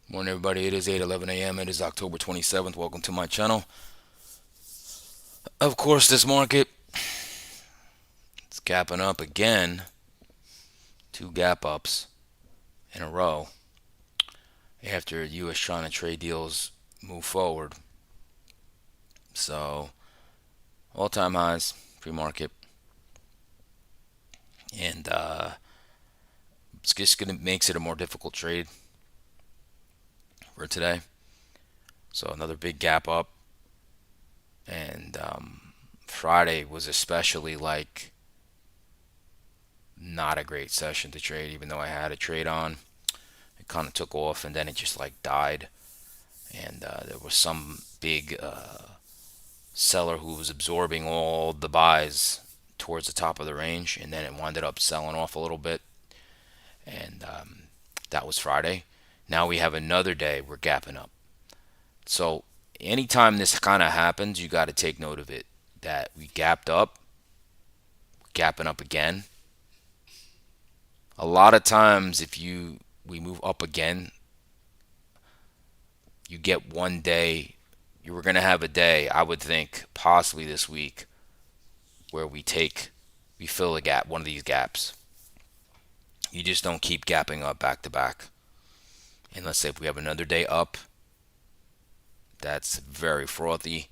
Morning, everybody. It is 8:11 a.m. It is October 27th. Welcome to my channel. Of course, this market is gapping up again. Two gap ups in a row after U.S. China trade deals move forward. So, all-time highs pre-market, and it's just gonna makes it a more difficult trade for today. So another big gap up, and Friday was especially like not a great session to trade, even though I had a trade on. It kind of took off and then it just like died. And there was some big seller who was absorbing all the buys towards the top of the range, and then it wound up selling off a little bit. And that was Friday. Now we have another day we're gapping up. So anytime this kind of happens, you got to take note of it. That we gapped up, gapping up again. A lot of times, if we move up again, you get one day. You were gonna have a day, I would think, possibly this week, where we fill a gap, one of these gaps. You just don't keep gapping up back to back. And let's say if we have another day up, that's very frothy,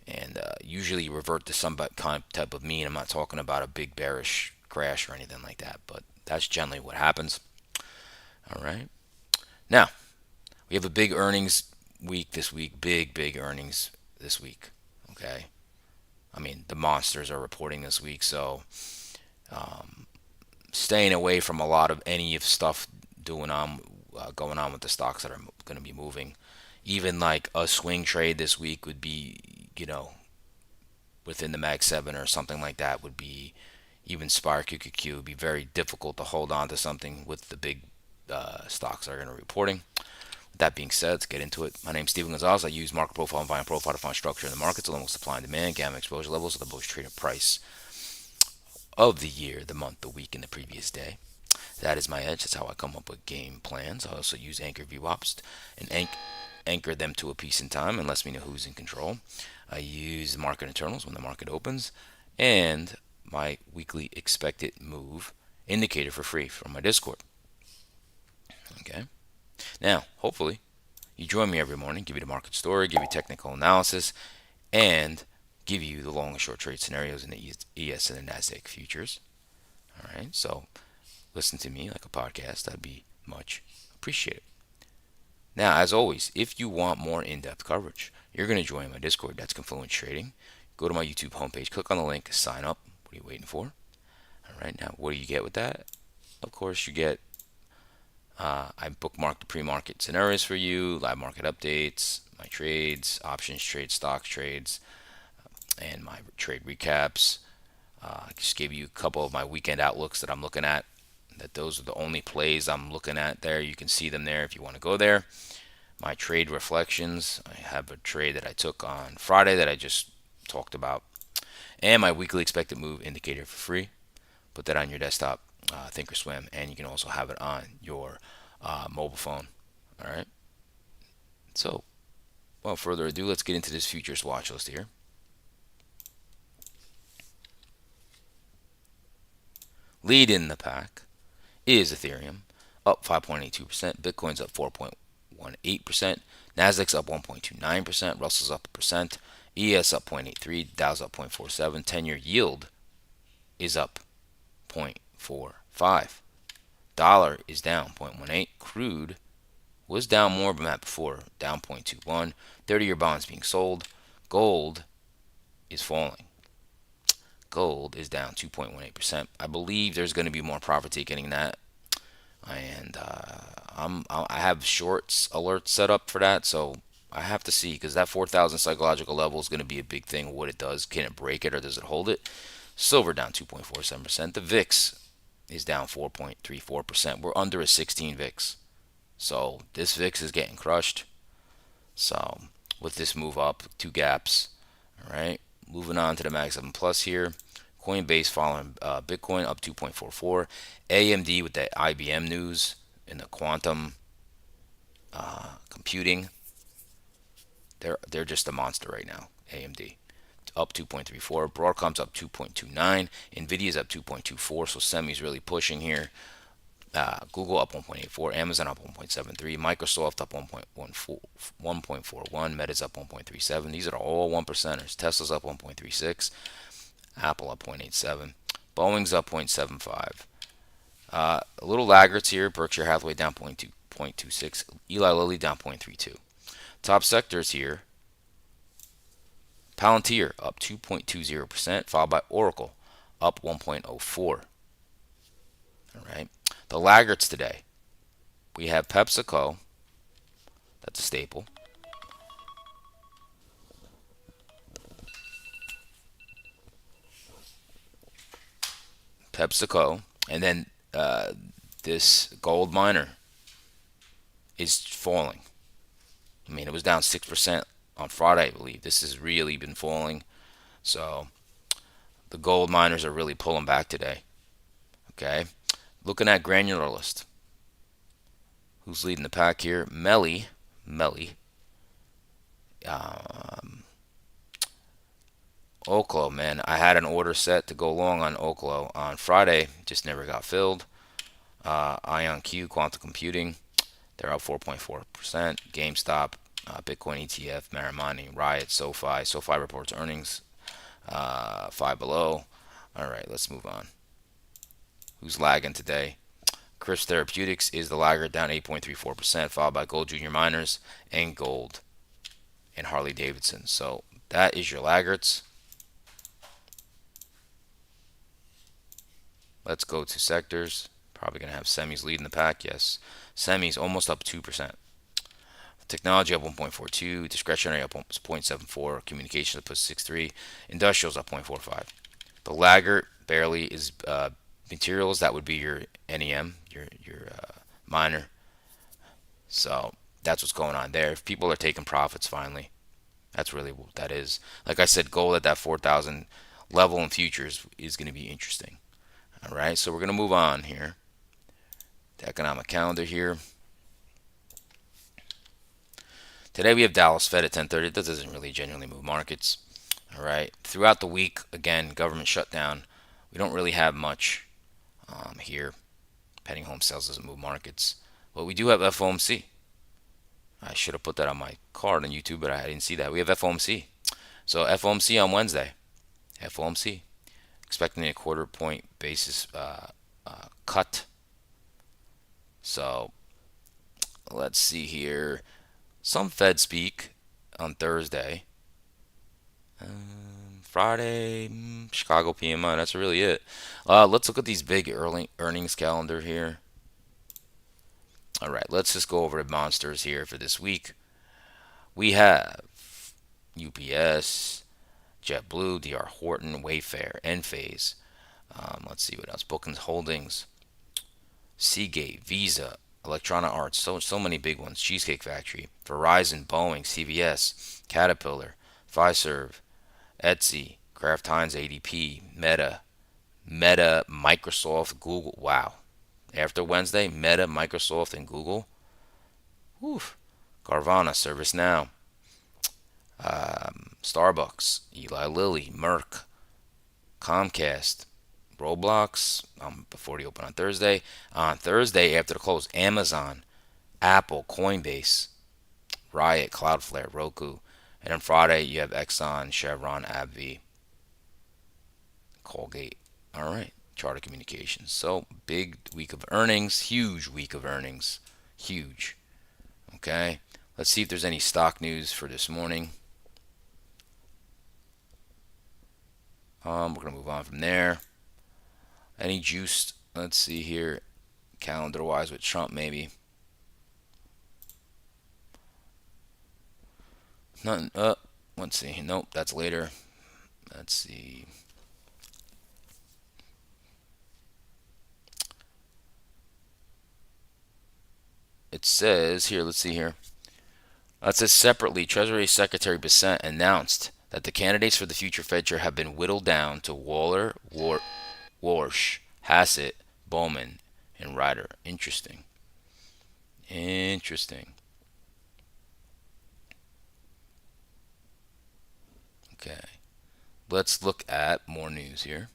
and usually you revert to some kind of type of mean. I'm not talking about a big bearish crash or anything like that, but that's generally what happens. All right. Now we have a big earnings week this week. Big earnings this week. Okay. I mean, the monsters are reporting this week, so staying away from a lot of any of stuff doing on going on with the stocks that are going to be moving. Even like a swing trade this week would be, you know, within the Mag 7 or something like that would be, even Spire QQQ would be very difficult to hold on to something with the big stocks that are going to be reporting. With that being said, let's get into it. My name is Steven Gonzalez. I use market profile and volume profile to find structure in the markets along with supply and demand, gamma exposure levels of the most traded price of the year, the month, the week, and the previous day. That is my edge. That's how I come up with game plans. I also use Anchor VWAPs and anchor them to a piece in time and lets me know who's in control. I use market internals when the market opens and my weekly expected move indicator for free from my Discord. Okay. Now, hopefully, you join me every morning, give you the market story, give you technical analysis, and give you the long and short trade scenarios in the ES and the NASDAQ futures. All right. So listen to me like a podcast. That'd be much appreciated. Now, as always, if you want more in-depth coverage, you're going to join my Discord. That's Confluence Trading. Go to my YouTube homepage, click on the link, sign up. What are you waiting for? All right, now what do you get with that? Of course, you get I bookmark the pre-market scenarios for you, live market updates, my trades, options trades, stocks trades, and my trade recaps. I just gave you a couple of my weekend outlooks that I'm looking at. That those are the only plays I'm looking at there. You can see them there if you want to go there. My trade reflections. I have a trade that I took on Friday that I just talked about, and my weekly expected move indicator for free. Put that on your desktop, Thinkorswim, and you can also have it on your mobile phone. All right. So, without further ado, let's get into this futures watch list here. Lead in the pack is Ethereum, up 5.82%. Bitcoin's up 4.18%. Nasdaq's up 1.29%. Russell's up 1%. ES up 0.83. Dow's up 0.47. 10-year yield is up 0.45. Dollar is down 0.18. Crude was down more than that before, down 0.21. 30-year bonds being sold. Gold is falling. Gold is down 2.18%. I believe there's going to be more profit taking in that, and I have shorts alerts set up for that, so I have to see because that 4,000 psychological level is going to be a big thing. What it does, can it break it or does it hold it? Silver down 2.47%. The VIX is down 4.34%. We're under a 16 VIX, so this VIX is getting crushed. So with this move up, two gaps. All right, moving on to the Mag 7 Plus here. Coinbase following Bitcoin up 2.44. AMD with the IBM news in the quantum computing, they're just a monster right now. AMD up 2.34, Broadcom's up 2.29, Nvidia's up 2.24. So semi's really pushing here. Google up 1.84, Amazon up 1.73, Microsoft up 1.41, Meta's up 1.37. These are all one percenters. Tesla's up 1.36, Apple up 0.87, Boeing's up 0.75. A little laggards here. Berkshire Hathaway down 0.26, Eli Lilly down 0.32. Top sectors here. Palantir up 2.20%, followed by Oracle up 1.04. All right. The laggards today. We have PepsiCo. That's a staple. PepsiCo. And then this gold miner is falling. I mean, it was down 6% on Friday, I believe. This has really been falling. So the gold miners are really pulling back today. Okay. Looking at granular list. Who's leading the pack here? Melly. Um, Oklo, man. I had an order set to go long on Oklo on Friday. Just never got filled. IonQ, Quantum Computing. They're up 4.4%. GameStop, Bitcoin ETF, Marimani, Riot, SoFi. SoFi reports earnings. Five Below. All right, let's move on. Who's lagging today? Chris Therapeutics is the laggard, down 8.34%, followed by Gold Junior Miners and Gold and Harley Davidson. So that is your laggards. Let's go to sectors. Probably going to have semis leading the pack. Yes. Semis almost up 2%. Technology up 1.42. Discretionary up 0.74. Communications up 0.63. Industrials up 0.45. The laggard barely is materials. That would be your NEM, your miner. So that's what's going on there. If people are taking profits finally, that's really what that is. Like I said, gold at that 4,000 level in futures is going to be interesting. All right, so we're going to move on here. The economic calendar here. Today we have Dallas Fed at 10:30. That doesn't really genuinely move markets. All right, throughout the week, again, government shutdown. We don't really have much here. Pending home sales doesn't move markets. But we do have FOMC. I should have put that on my card on YouTube, but I didn't see that. We have FOMC. So FOMC on Wednesday. FOMC. Expecting a quarter point basis cut. So let's see here. Some Fed speak on Thursday. Friday, Chicago PMI. That's really it. Let's look at these big earnings calendar here. All right, let's just go over the monsters here for this week. We have UPS, JetBlue, DR Horton, Wayfair, Enphase. Let's see what else. Bookings Holdings, Seagate, Visa, Electronic Arts. So many big ones. Cheesecake Factory, Verizon, Boeing, CVS, Caterpillar, Fiserv, Etsy, Kraft Heinz, ADP, Meta, Microsoft, Google. Wow. After Wednesday, Meta, Microsoft, and Google. Whew. Carvana, ServiceNow, Starbucks, Eli Lilly, Merck, Comcast, Roblox, before the open on Thursday. On Thursday, after the close, Amazon, Apple, Coinbase, Riot, Cloudflare, Roku. And on Friday, you have Exxon, Chevron, AbbVie, Colgate. All right, Charter Communications. So, big week of earnings, huge week of earnings. Huge. Okay, let's see if there's any stock news for this morning. We're going to move on from there. Any juice? Let's see here. Calendar-wise with Trump, maybe. Nothing. Let's see. Nope, that's later. Let's see. It says here, let's see here. It says separately, Treasury Secretary Bissett announced that the candidates for the future Fed chair have been whittled down to Waller, Warsh, Hassett, Bowman, and Ryder. Interesting. Interesting. Okay, let's look at more news here.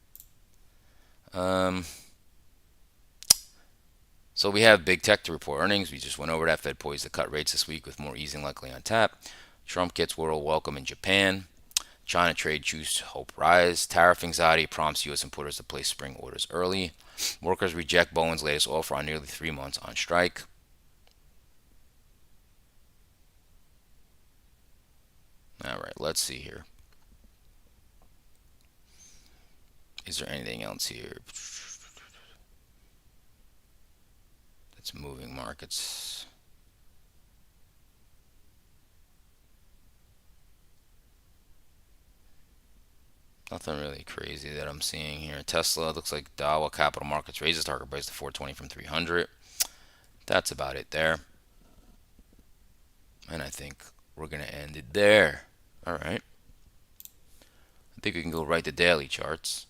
Um, so we have big tech to report earnings. We just went over that. Fed poised to cut rates this week with more easing likely on tap. Trump gets world welcome in Japan. China trade juice hope rise. Tariff anxiety prompts U.S. importers to place spring orders early. Workers reject Boeing's latest offer on nearly 3 months on strike. All right, let's see here. Is there anything else here that's moving markets? Nothing really crazy that I'm seeing here. Tesla looks like Dawa Capital Markets raises target price to 420 from 300. That's about it there. And I think we're going to end it there. All right. I think we can go right to daily charts.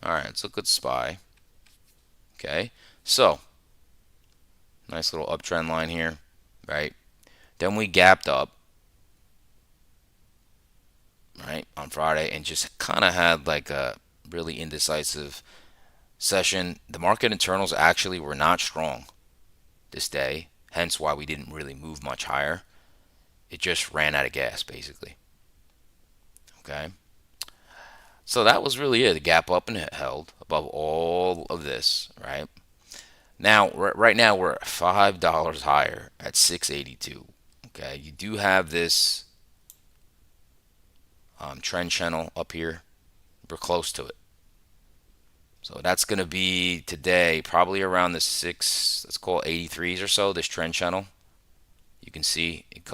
All right, let's look at SPY. Okay, so nice little uptrend line here, right? Then we gapped up, right, on Friday and just kind of had like a really indecisive session. The market internals actually were not strong this day, hence why we didn't really move much higher. It just ran out of gas, basically. Okay, so that was really it. The gap up and held above all of this, right? Now, right now we're $5 higher at 682. Okay, you do have this trend channel up here. We're close to it. So that's going to be today, probably around the let's call it 83s or so, this trend channel. You can see it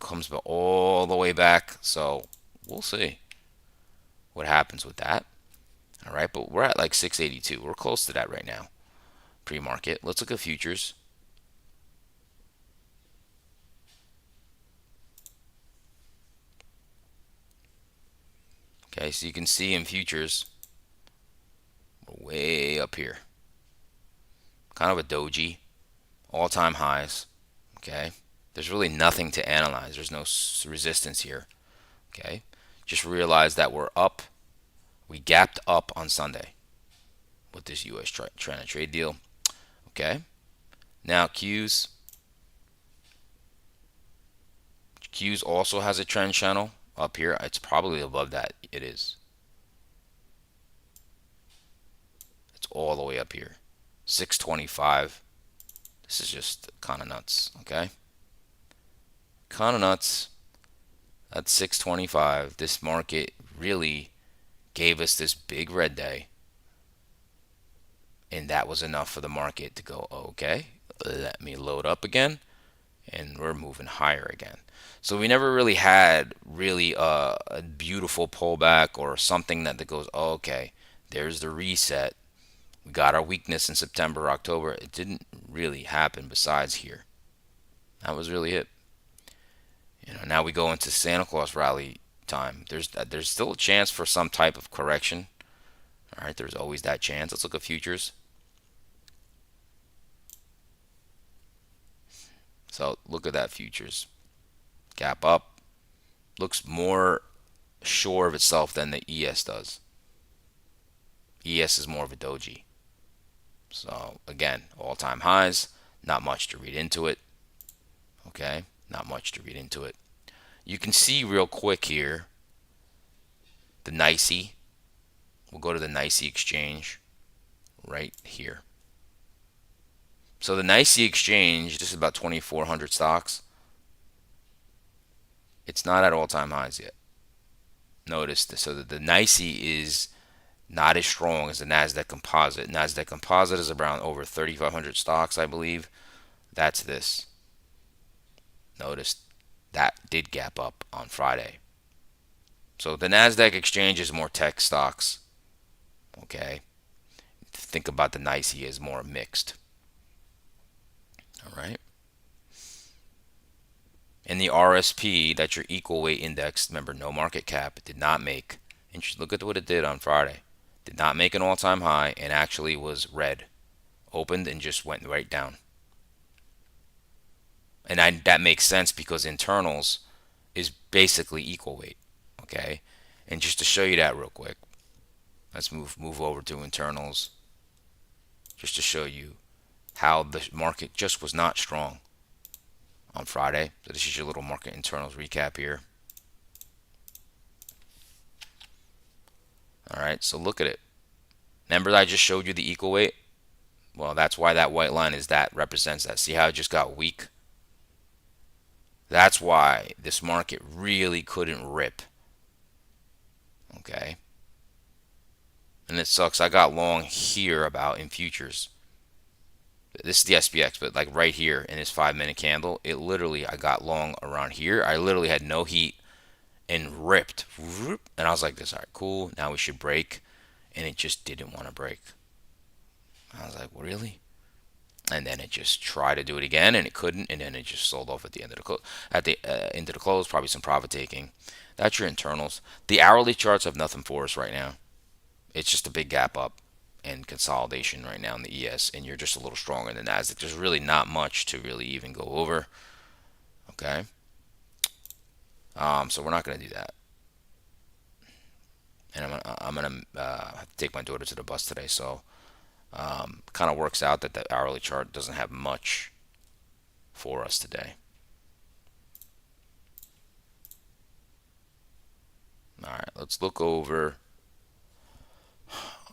comes all the way back. So we'll see what happens with that. All right, but we're at like 682. We're close to that right now, pre-market. Let's look at futures. Okay, so you can see in futures, we're way up here. Kind of a doji, all-time highs. Okay, there's really nothing to analyze. There's no resistance here. Okay, just realize that we're up. We gapped up on Sunday with this U.S. China trade deal. Okay, now Q's also has a trend channel up here. It's probably above that. It is. It's all the way up here. 625. This is just kind of nuts. Okay, kind of nuts. At 625, this market really gave us this big red day, and that was enough for the market to go, okay, let me load up again, and we're moving higher again. So we never really had really a beautiful pullback or something that goes, okay, there's the reset. We got our weakness in September, October. It didn't really happen besides here. That was really it. Now we go into Santa Claus rally time. There's still a chance for some type of correction. All right, there's always that chance. Let's look at futures. So look at that futures. Gap up. Looks more sure of itself than the ES does. ES is more of a doji. So again, all-time highs. Not much to read into it. Okay, not much to read into it. You can see real quick here the NYSE. We'll go to the NYSE exchange right here. So the NYSE exchange, this is about 2,400 stocks. It's not at all-time highs yet. Notice this. So the NYSE is not as strong as the Nasdaq Composite. Nasdaq Composite is around over 3,500 stocks, I believe. That's this. Notice that did gap up on Friday. So the Nasdaq exchange is more tech stocks. Okay. Think about the NYSE as more mixed. All right. And the RSP, that's your equal weight index, remember no market cap, it did not make Look at what it did on Friday. Did not make an all-time high and actually was red. Opened and just went right down. And that makes sense because internals is basically equal weight. Okay, and just to show you that real quick, let's move over to internals just to show you how the market just was not strong on Friday. So this is your little market internals recap here. All right, so look at it. Remember that I just showed you the equal weight? Well, that's why that white line is that represents that. See how it just got weak? That's why this market really couldn't rip. Okay. And it sucks. I got long here about in futures. This is the SPX, but like right here in this 5 minute candle, it literally, I got long around here. I literally had no heat and ripped. And I was like, this, all right, cool. Now we should break. And it just didn't want to break. I was like, well, really? And then it just tried to do it again, and it couldn't, and then it just sold off at the end of the into the close. Probably some profit taking. That's your internals. The hourly charts have nothing for us right now. It's just a big gap up and consolidation right now in the ES, and you're just a little stronger than Nasdaq. There's really not much to really even go over. Okay, so we're not gonna do that. And have to take my daughter to the bus today, so kind of works out that the hourly chart doesn't have much for us today. All right, let's look over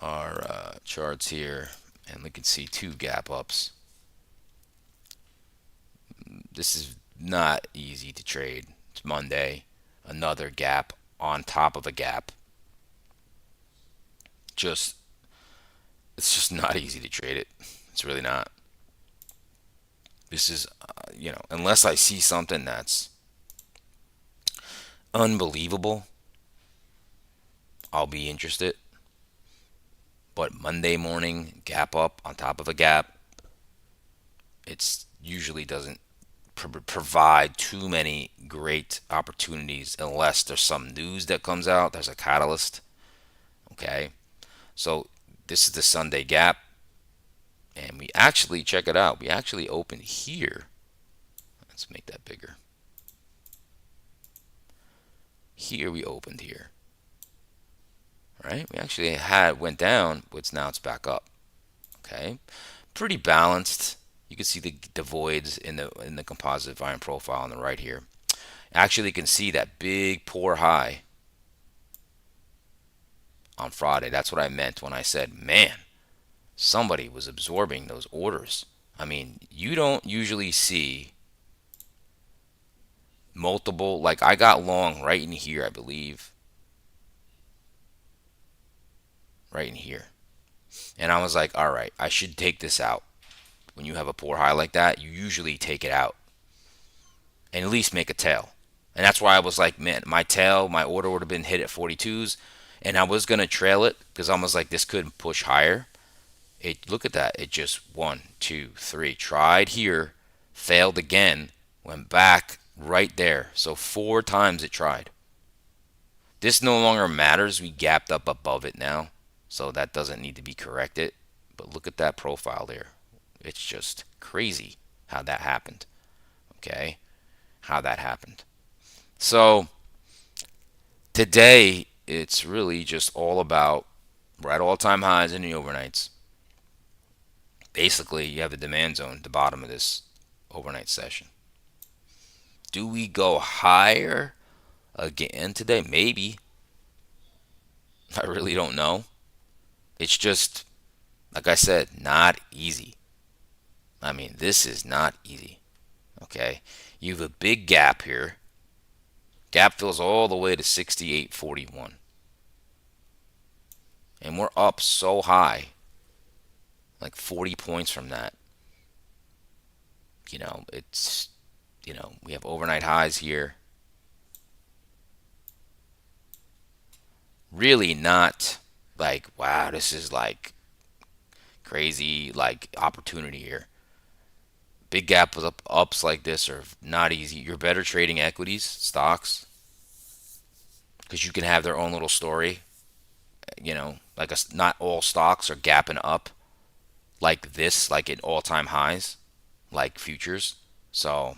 our charts here, and we can see two gap ups. This is not easy to trade. It's Monday, another gap on top of a gap. Just it's just not easy to trade it. It's really not. This is, unless I see something that's unbelievable, I'll be interested. But Monday morning, gap up on top of a gap, it's usually doesn't provide too many great opportunities unless there's some news that comes out. There's a catalyst. Okay. So this is the Sunday gap. And we actually, check it out, we actually opened here. Let's make that bigger. Here we opened here. Right? We actually went down, but now it's back up. Okay. Pretty balanced. You can see the voids in the composite volume profile on the right here. Actually, you can see that big poor high on Friday. That's what I meant when I said, man, somebody was absorbing those orders. I mean, you don't usually see multiple, like I got long right in here, I believe. Right in here. And I was like, all right, I should take this out. When you have a poor high like that, you usually take it out and at least make a tail. And that's why I was like, man, my order would have been hit at 42s, and I was gonna trail it because I was like, this could push higher. Look at that. It just 1, 2, 3 tried here, failed again, went back right there. So 4 times it tried. This no longer matters. We gapped up above it now, so that doesn't need to be corrected. But look at that profile there. It's just crazy how that happened. Okay, how that happened. So today it's really just all about we're at all-time highs in the overnights. Basically, you have the demand zone at the bottom of this overnight session. Do we go higher again today? Maybe. I really don't know. It's just, like I said, not easy. I mean, this is not easy. Okay? You have a big gap here. Gap fills all the way to 68.41. And we're up so high, like 40 points from that. It's, we have overnight highs here. Really not like, wow, this is like crazy, like opportunity here. Big gap was ups like this are not easy. You're better trading equities, stocks, because you can have their own little story. like not all stocks are gapping up like this, like at all-time highs, like futures. So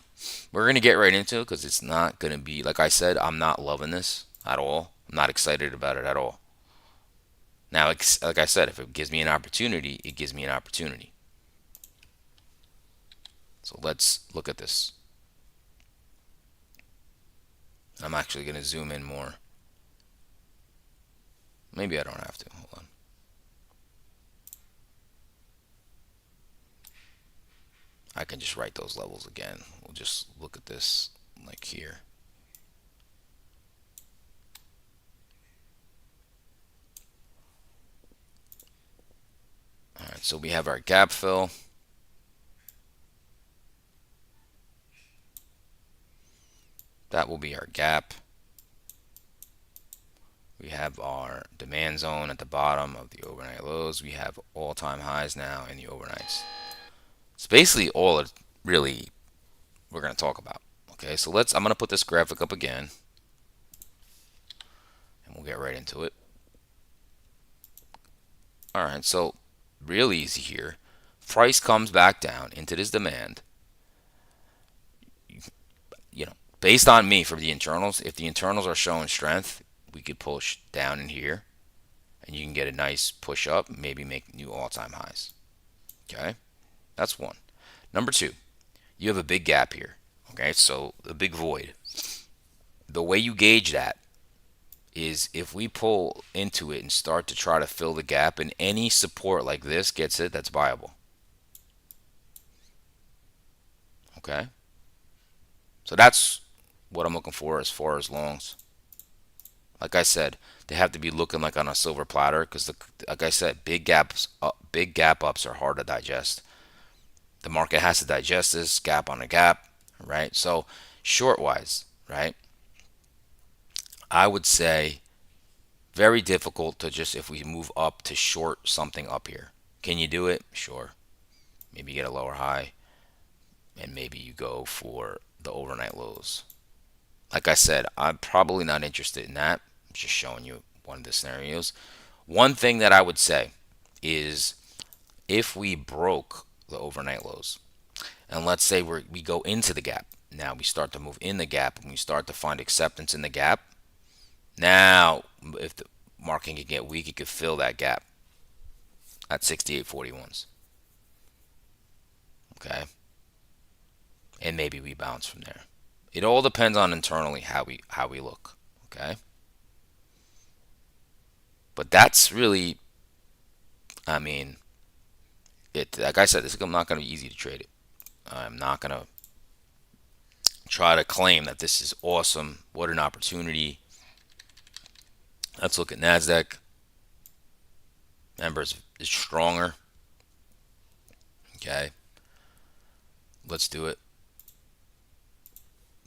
we're gonna get right into it because it's not gonna be like I said. I'm not loving this at all. I'm not excited about it at all. Now, like I said, if it gives me an opportunity, it gives me an opportunity. So let's look at this. I'm actually gonna zoom in more. Maybe I don't have to. Hold on. I can just write those levels again. We'll just look at this like here. All right, so we have our gap fill. That will be our gap. We have our demand zone at the bottom of the overnight lows. We have all-time highs now in the overnights. It's basically all it really we're going to talk about. Okay, so I'm going to put this graphic up again, and we'll get right into it. All right, so real easy here. Price comes back down into this demand. You know, based on me for the internals, if the internals are showing strength, we could push down in here, and you can get a nice push up, maybe make new all-time highs. Okay, that's one. Number two, you have a big gap here. Okay, so the big void. The way you gauge that is if we pull into it and start to try to fill the gap, and any support like this gets it, that's viable. Okay, so that's what I'm looking for as far as longs. Like I said, they have to be looking like on a silver platter because, like I said, big gap ups are hard to digest. The market has to digest this gap on a gap, right? So short wise, right? I would say very difficult to just if we move up to short something up here. Can you do it? Sure. Maybe you get a lower high and maybe you go for the overnight lows. Like I said, I'm probably not interested in that. I'm just showing you one of the scenarios. One thing that I would say is if we broke the overnight lows, and let's say we go into the gap, now we start to move in the gap and we start to find acceptance in the gap. Now, if the market can get weak, it could fill that gap at 68.41s. Okay, and maybe we bounce from there. It all depends on internally how we look. Okay, but that's really, I mean, it. Like I said, this is not going to be easy to trade it. I'm not going to try to claim that this is awesome. What an opportunity. Let's look at Nasdaq. Remember, it's stronger. Okay, let's do it.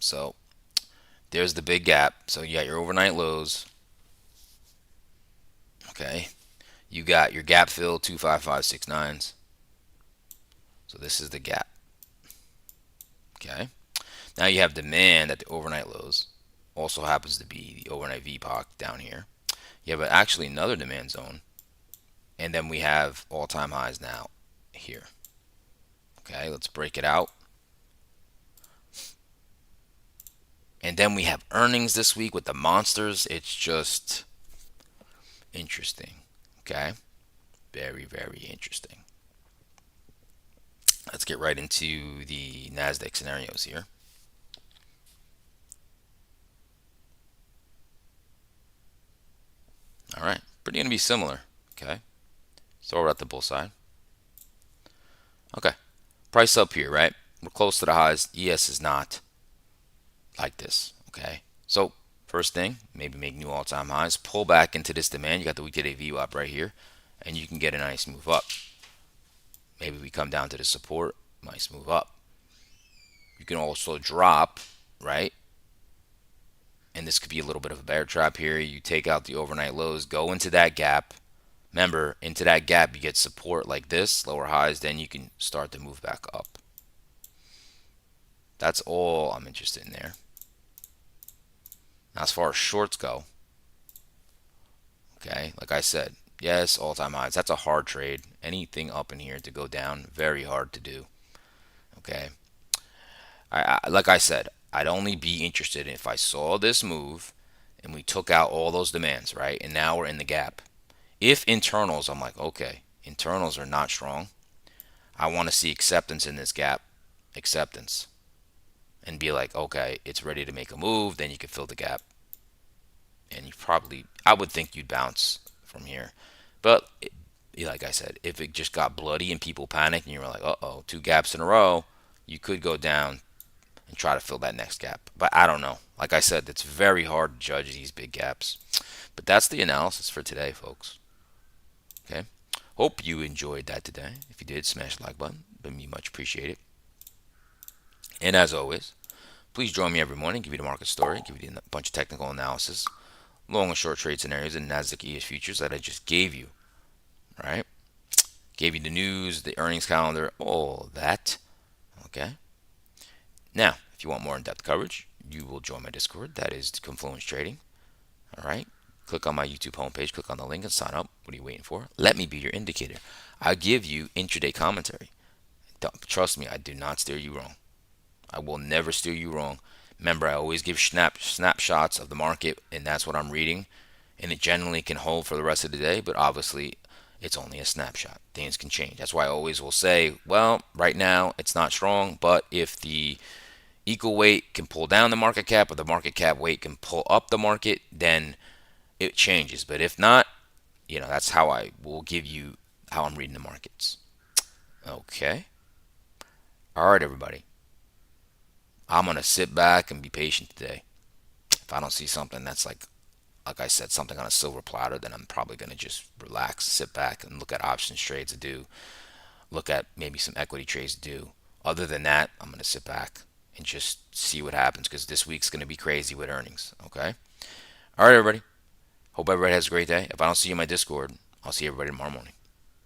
So there's the big gap. So you got your overnight lows. Okay, you got your gap fill 25569s. So this is the gap. Okay, now you have demand at the overnight lows. Also happens to be the overnight VPOC down here. You have actually another demand zone, and then we have all-time highs now here. Okay, let's break it out. And then we have earnings this week with the monsters. It's just interesting. Okay, very, very interesting. Let's get right into the NASDAQ scenarios here. All right, pretty going to be similar. Okay, so we're at the bull side. Okay, price up here, right? We're close to the highs. ES is not like this. Okay, so first thing, maybe make new all-time highs. Pull back into this demand. You got the weekly day VWAP right here, and you can get a nice move up. Maybe we come down to the support. Nice move up. You can also drop, right? And this could be a little bit of a bear trap here. You take out the overnight lows, go into that gap. Remember, into that gap, you get support like this, lower highs, then you can start to move back up. That's all I'm interested in there. Now, as far as shorts go, Okay, like I said, yes, all-time highs. That's a hard trade. Anything up in here to go down, very hard to do. Okay, like I said, I'd only be interested if I saw this move and we took out all those demands, right? And now we're in the gap. If internals, I'm like, okay, internals are not strong. I want to see acceptance in this gap, acceptance, and be like, okay, it's ready to make a move. Then you can fill the gap, and you probably, I would think you'd bounce from here. But like I said, if it just got bloody and people panic and you were like, uh-oh, two gaps in a row, you could go down and try to fill that next gap. But I don't know. Like I said, it's very hard to judge these big gaps. But that's the analysis for today, folks. Okay. Hope you enjoyed that today. If you did, smash the like button. Would be much appreciated. And as always, please join me every morning, give you the market story, give you a bunch of technical analysis, long and short trade scenarios, and Nasdaq ES futures that I just gave you. Right? Gave you the news, the earnings calendar, all that. Okay. Now, if you want more in-depth coverage, you will join my Discord. That is Confluence Trading. All right. Click on my YouTube homepage, click on the link, and sign up. What are you waiting for? Let me be your indicator. I give you intraday commentary. Trust me, I do not steer you wrong. I will never steer you wrong. Remember, I always give snapshots of the market, and that's what I'm reading. And it generally can hold for the rest of the day, but obviously, it's only a snapshot. Things can change. That's why I always will say, well, right now it's not strong, but if the equal weight can pull down the market cap or the market cap weight can pull up the market, then it changes. But if not, that's how I will give you how I'm reading the markets. Okay. All right, everybody. I'm going to sit back and be patient today. If I don't see something that's like I said, something on a silver platter, then I'm probably going to just relax, sit back and look at options trades to do, look at maybe some equity trades to do. Other than that, I'm going to sit back and just see what happens because this week's going to be crazy with earnings. Okay. All right, everybody. Hope everybody has a great day. If I don't see you in my Discord, I'll see everybody tomorrow morning.